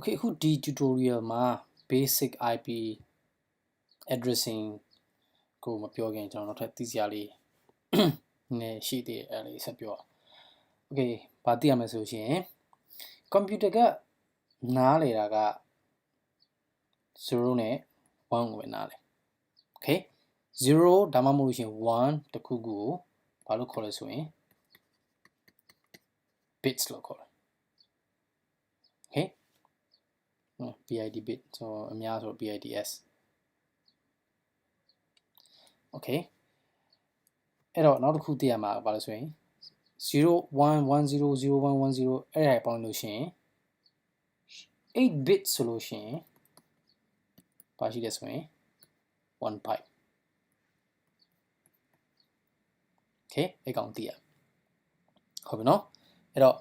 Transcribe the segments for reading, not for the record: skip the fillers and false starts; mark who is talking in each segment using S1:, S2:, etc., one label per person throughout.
S1: Okay အခုဒီ tutorial မှာ basic IP addressing ကိုမပြောခင်ကျွန်တော်နောက်ထပ်သိစရာလေးနည်းရှိသေးတယ်အဲ့လေးဆက်ပြော Okay ဘာသိရမလဲဆိုရှင် computer ကနားလေတာက0နဲ့1ကိုပဲနားလေ Okay 0ဒါမှမဟုတ်ရှင်1တခုခုကိုဘာလို့ခေါ်လဲဆိုရင် bits လို့ခေါ်တယ် Okay BID bit ဆိုအများဆို BIDS Okay အဲ့တော့နောက်တစ်ခုသိရမှာဘာလဲဆိုရင်01100110အဲ့ဒါပေါင်းလို့ရှိရင်8 bit ဆိုလို့ရှိရင်ဘာရှိလဲဆိုရင်1 byte Okay အဲ့ကောင်သိရဟုတ်ပြီနော်အဲ့တော့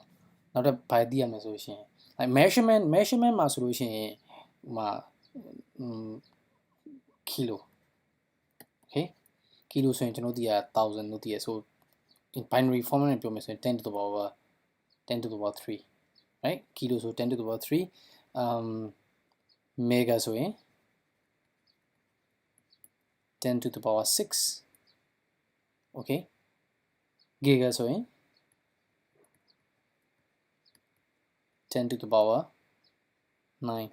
S1: နောက်တစ်ဘာသိရမယ်ဆိုရှင် like measurement မှာဆိုလို့ရှိရင်ဟိုမှာkilo Okay kilo ဆိုရင်ကျွန်တော်တို့သိရ1000လို့သိရဆို in binary form နဲ့ပြောမယ်ဆိုရင်10 to the power 3 right kilo ဆို10 to the power 3 mega ဆိုရင်10 to the power 6 okay giga ဆိုရင်10 to the power 9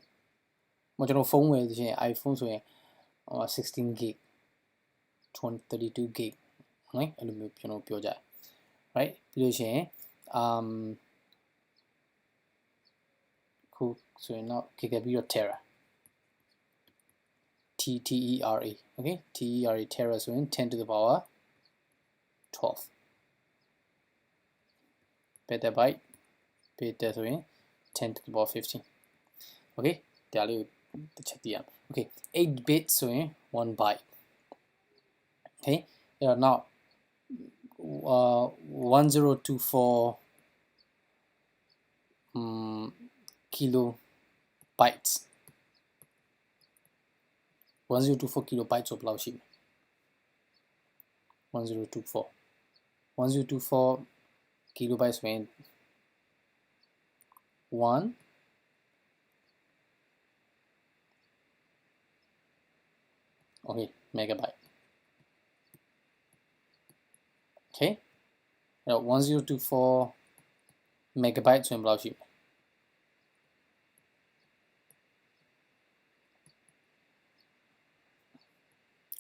S1: ကျွန်တော်ဖုန်းဝယ်ဆိုရင် iPhone ဆိုရင်16 gig 32 gig နော်အဲ့လိုမျိုးကျွန်တော်ပြောကြ right ပြီးလို့ရှိရင်ခုဆိုရင်တော့ giga ပြီးတော့ tera TERA okay TERA tera ဆိုရင်10 to the power 12 petabyte beta ဆိုရင်10 to the power 15 okay ဒါလေးကိုတစ်ချက်သိရအောင် okay 8 bit ဆိုရင်1 byte okay now 1024 kilobytes 1024 kilobytes ဆိုဘယ်လောက်ရှိမလဲ1024 kilobytes ဆိုရင်1 okay megabyte okay အဲ့တော့1024 megabyte ဆိုရင်ဘယ်လောက်ရှိမလဲ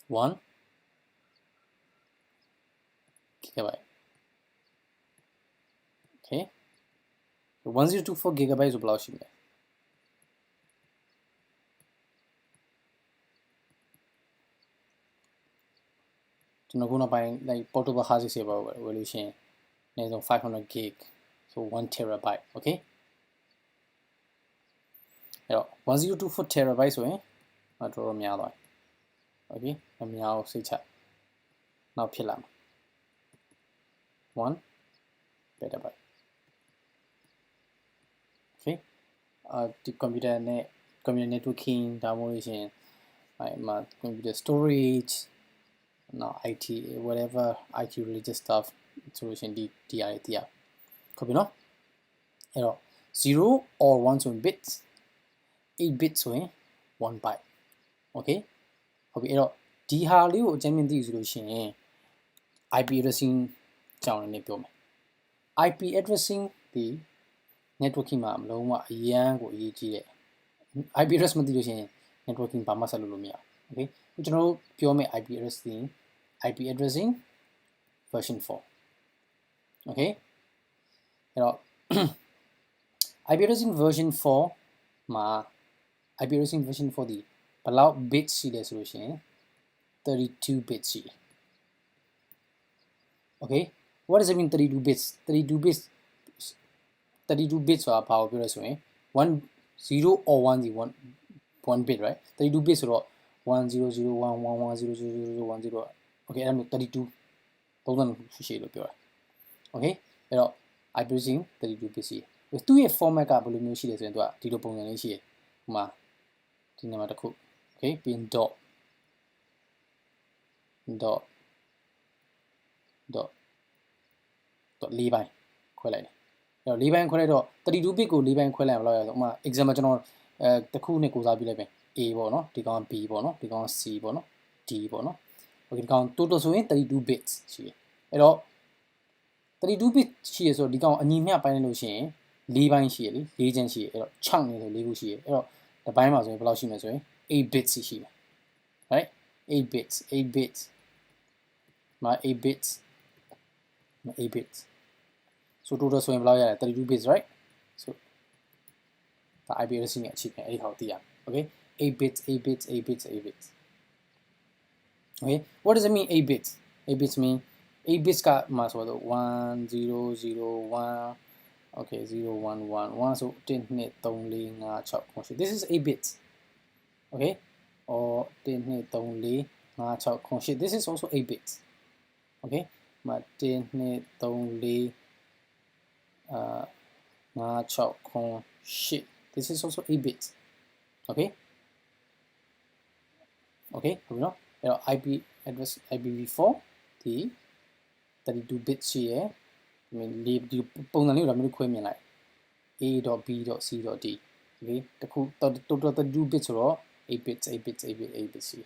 S1: 1 gigabyte okay 1024 gigabyte ဆိုဘယ်လောက်ရှိမလဲကျွန်တော်ခုနောက်ပိုင်း like portable hard disk တွေပါဝယ်လို့ရှိရင်အနည်းဆုံး500 gig so 1 terabyte okay အဲ့တော့1024 terabyte ဆိုရင်တော်တော်များသွား okay မများအောင်စိတ်ချနောက်ဖြစ်လာမှာ1 petabyte okay ဒီ computer networking ဒါမှမဟုတ်ရှင်အဲ့မှာ computer storage now IT whatever IT related stuff solution DI တရားဟုတ်ပြီနော်အဲ့တော့0 or 1 ဆိုရင် bits 8 bits ဆိုရင်1 byte okay ဟုတ်ပြီအဲ့တော့ဒီဟာလေးကိုအကြမ်းမြင်သိဆိုလို့ရှိရင် IP addressing ကြောင်းလည်းပြောမယ် IP addressing ဒီ networking မှာမလုံးဝအရန်ကိုအရေးကြီးတယ် IP address မသိလို့ရှိရင် networking ဘာမှဆက်လုပ်လို့မရဘူး okay ကျွန်တော်တို့ပြောမယ် IP addressing version 4 okay အဲ့တော့ IP addressing version 4မှာ IP addressing version 4ဒီဘယ်လောက် bits ရှိလဲဆိုလို့ရှိရင်32 bits ရှိတယ် okay what does it mean 32 bits 32 bits ဆိုတာဘာကိုပြောလဲဆိုရင်0 or 1 bit right 32 bits ဆိုတော့1001110010 okay အဲ့ဒါမျိုး32 32ရှိလို့ပြောတာ okay အဲ့တော့ IP addressing 32 bits ရှိတယ်သူ့ရဲ့ format ကဘယ်လိုမျိုးရှိလဲဆိုရင်သူကဒီလိုပုံစံလေးရှိတယ်ဟိုမှာဒီနေရာမှာတစ်ခု okay ပြီးရင် dot 4 ပိုင်းခွဲလိုက်တယ် အဲ့တော့၄ပိုင်းခွဲလိုက်တော့32 bit ကို၄ပိုင်းခွဲလိုက်ရင်ဘယ်လောက်ရလဲဆိုဥပမာ example ကျွန်တော်တစ်ခုနဲ့ကိုစားပြလိုက်မယ် A ပေါ့နော်ဒီကောင် B ပေါ့နော်ဒီကောင် C ပေါ့နော် D ပေါ့နော် okay ဒီကောင် total ဆိုရင်32 bits ရှိတယ်အဲ့တော့32 bit ရှိရဆိုတော့ဒီကောင်အညီမျှပိုင်းလိုက်လို့ရှိရင်၄ပိုင်းရှိရလေ၄ချမ်းရှိရအဲ့တော့6နေဆို၄ခုရှိရအဲ့တော့ဒီပိုင်းမှာဆိုရင်ဘယ်လောက်ရှိမလဲဆိုရင်8 bits ရှိမယ် right 8 bits 8 bits မှာ8 bits 8 bits so total ဆိုရင်ဘယ်လောက်ရလဲ32 bits right so ဒါ IP address နဲ့အချိနဲ့အဲ့ဒီဟာကိုသိရမယ် okay 8 bits 8 bits 8 bits 8 bits okay what does it mean 8 bits 8 bits mean 8 bits ကမှာဆိုတော့1001 okay 0111 so 1 2 3 4 5 6 7 this is 8 bits okay or 1 2 3 4 5 6 7 this is also 8 bits okay မှာ1 2 3 4 5 6 7 this is also 8 bits okay okay ဟုတ်ပြီနော်အဲ့တော့ IP address IPv4 ဒီ32 bits ရှိရယ်ဒီပုံစံလေးကိုဒါမျိုးခွဲမြင်လိုက် A.B.C.D okay တခု total 32 bits ဆိုတော့8 bits 8 bits 8 bits 8 bits ရှိ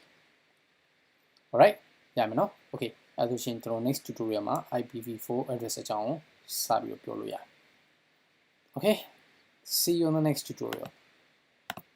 S1: alright ရမယ်နော် okay အဲ့ဒါဆိုရှင်ကျွန်တော် next tutorial မှာ IPv4 address အကြောင်းစပြီးတော့ပြောလို့ရတယ် okay see you on the next tutorial